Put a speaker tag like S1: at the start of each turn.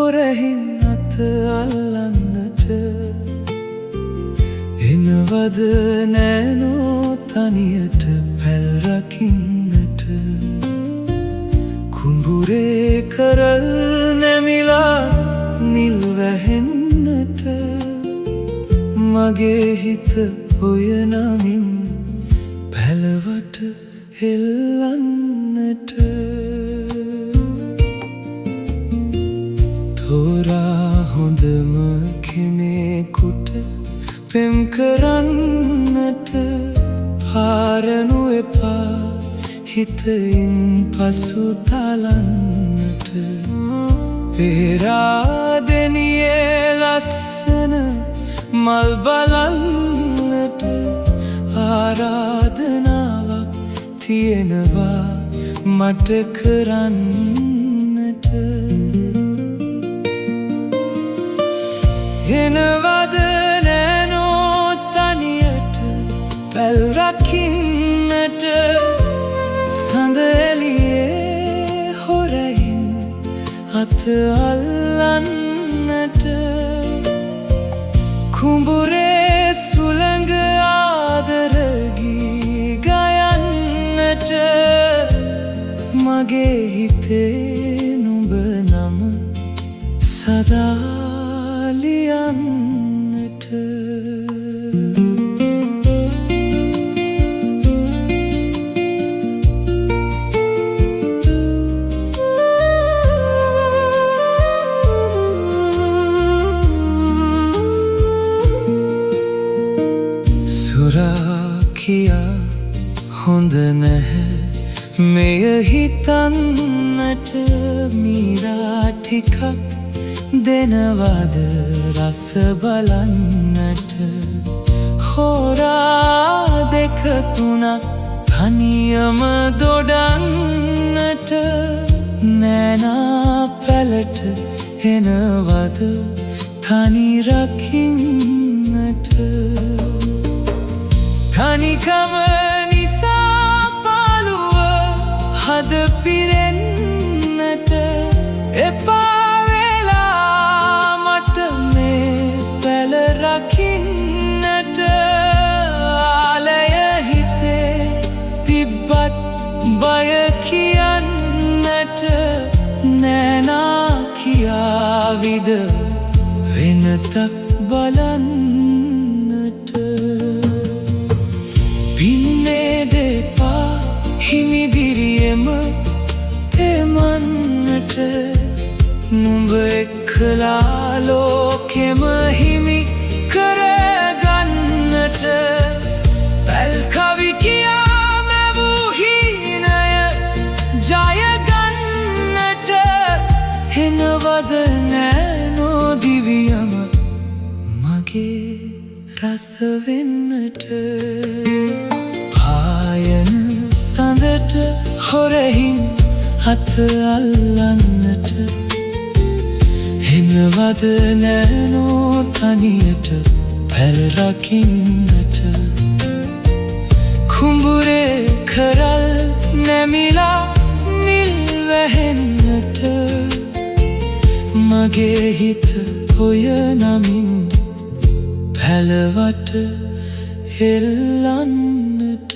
S1: හොරහින් අත අල්ලන්නට එනවද නෑනෝ තනියට පැල් රකින්නට කුඹුරේ කරල් නැමිලා නිල් වැහෙන්නට මගේ හිත ඔය නමින් පැලවට එල්ලන්නට තෝරා හොඳම කෙනෙකුට පෙම් කරන්නට පාරනු එපා හිතයින් පසු තලන්නට පෙරාදෙනියේ ලස්සන මල් බලන්නට ආරාධනාවක් තියෙනවා මට කරන්නට එනවද නෑනෝ තනියට පැල් රකින්නට සඳ එළියේ හොරයින් අත අල්ලන්නට කුඹුරේ සුළඟ ආදර ගී ගයන්නට මගේ හිතේ නුඹ නම සදා ලියන්නට සුරාකියා හොඳ නැහැ මෙය හිතන්නට මීරා ටිකක් දෙනවද රස බලන්නට හෝරා දෙක තුනක් තනියම දොඩන්නට නෑනා පැලට එනවද තනි රකින්නට තනිකම නිසා පාළුව හද පිරෙන්නට එපා රකින්නට ආලය හිතේ තිබ්බත් බය කියන්නට නෑනා කියාවිද වෙනතක් බලන්නට පින්නේ දෙපා හිමිදිරියම එමන්නට නුඹ එක්කලා ලෝකෙම හිමි කරගන්නට පැල් කවි කියා මැවූ හීනය ජයගන්නට එනවද නෑනෝ දිවියම මගේ රස වෙන්නට පායන සඳට හොරහින් අත අල්ලන්නට එනවද නෑනෝ තනියට පැල් රකින්නට කුඹුරේ කරල් නැමිලා නිල් වැහෙන්නට මගේ හිත ඔය නමින් පැලවට එල්ලන්නට